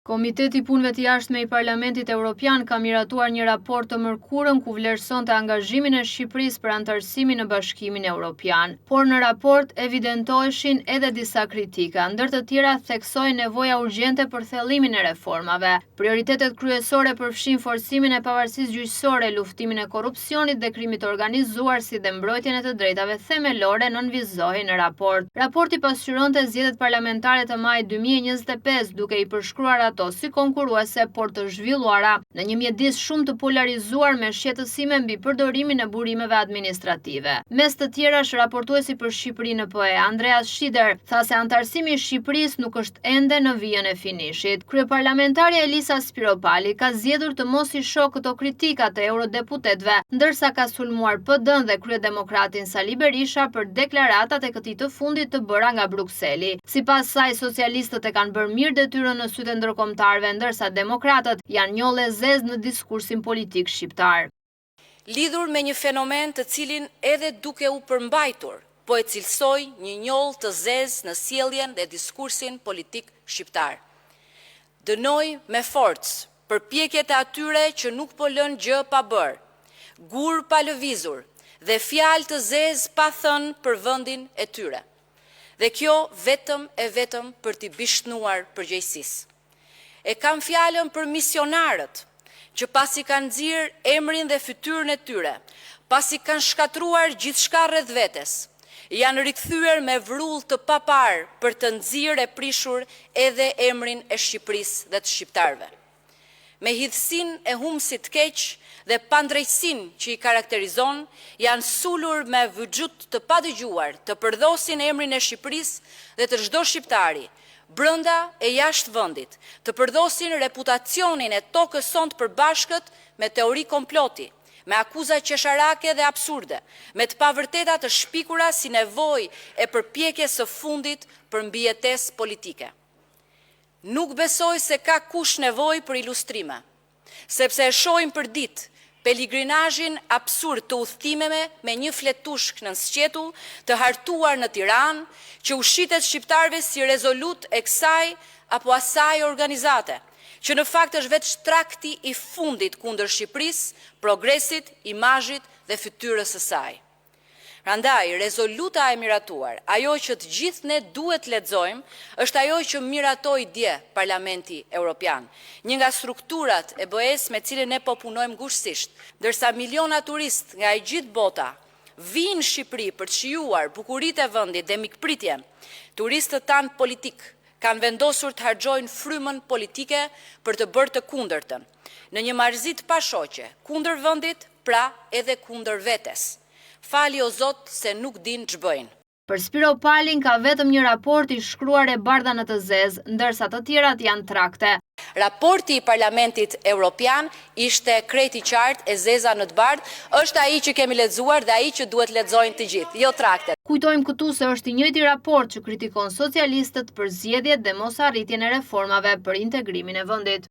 Komiteti i Punëve të Jashtme i Parlamentit Evropian ka miratuar një raport të mërkurën ku vlerësonte angazhimin e Shqipërisë për anëtarësimin në Bashkimin Evropian. Por në raport evidentoheshin edhe disa kritika, ndër të tjera theksoi nevoja urgjente për thellimin e reformave. Prioritetet kryesore përfshin forcimin e pavarësisë gjyqësore, luftimin e korrupsionit dhe krimit të organizuar, si dhe mbrojtjen e të drejtave themelore nënvizohen në raport. Raporti pasqyronte zgjedhjet parlamentare të majit 2025, duke i përshkruar ato si konkurruese por të zhvilluara në një mjedis shumë të polarizuar me shqetësime mbi përdorimin e burimeve administrative. Mes të tjerash, raportuesi për Shqipërinë në PE, Andreas Schieder, tha se anëtarësimi i Shqipërisë nuk është ende në vijën e finishit. Kryeparlamentarja Elisa Spiropali ka zgjedhur të mos i shohë këto kritika të eurodeputetëve, ndërsa ka sulmuar PD-n dhe kryedemokratin Sali Berisha për deklaratat e këtij të fundit të bëra nga Brukseli. Sipas saj, socialistët e kanë bërë mirë detyrën në sytë e ndërkombëtarëve, ndërsa demokratët janë njollë zezë në diskursin politik shqiptar. Lidhur me një fenomen të cilin edhe duke u përmbajtur, po e cilësoj një njollë të zezë në sjelljen dhe diskursin politik shqiptar. Dënoj me forcë përpjekjet e atyre që nuk po lën gjë pa bërë, gur pa lëvizur dhe fjalë të zezë pa thënë për vendin e tyre. Dhe kjo vetëm për t'i bishtnuar përgjegjësisë. E kam fjalën për misionarët, që pasi kanë nxjerrë emrin dhe fytyrën e tyre, pasi kanë shkatruar gjithçka rreth vetes, janë rikthyer me vrull të papar për të nxjerrë e prishur edhe emrin e Shqipërisë dhe të shqiptarëve. Me hidhsinë e humsit keq dhe pandrejtësinë që i karakterizon, janë sulur me vëxhut të padëgjuar të përdosin emrin e Shqipërisë dhe të çdo shqiptari, brenda e jashtë vendit, të përdosin reputacionin e tokës son të përbashkët me teori komploti, me akuza qesharake dhe absurde, me të pavërteta të shpikura si nevojë e përpjekjes së fundit për mbijetesë politike. Nuk besoj se ka kush nevojë për ilustrime, sepse e shohim për ditë peligrinazhin absurd të udhëtimeve me një fletushk në sqetull të hartuar në Tiranë, që ushitet shqiptarëve si rezolut e kësaj apo asaj organizate, që në fakt është vetë trakti i fundit kundër Shqipërisë, progresit, imazhit dhe fytyrës së saj. Prandaj, rezoluta e miratuar, ajo që të gjithë ne duhet lexojmë, është ajo që miratoi dje Parlamenti Evropian, një nga strukturat e BE-s me cilën ne po punojmë ngushësisht, ndërsa miliona turistë nga e gjithë bota vinë në Shqipëri për të shijuar bukuritë e vendit dhe mikpritjen. Turistët tanë politik kanë vendosur të harxojnë frymën politike për të bërë të kundërtën, në një marrëzi të pashoqe, kundër vendit, pra edhe kundër vetes. Fali o Zot se nuk din ç'bëjnë. Për Spiropalin ka vetëm një raport i shkruar e bardha në të zezë, ndërsa të tjerat janë trakte. Raporti i Parlamentit Evropian ishte krejt i qartë e zeza në të bardhë, është ai që kemi lexuar dhe ai që duhet lexojnë të gjithë, jo traktet. Kujtojmë këtu se është i njëjti raport që kritikon socialistët për zgjedhjet dhe mosarritjen e reformave për integrimin e vendit.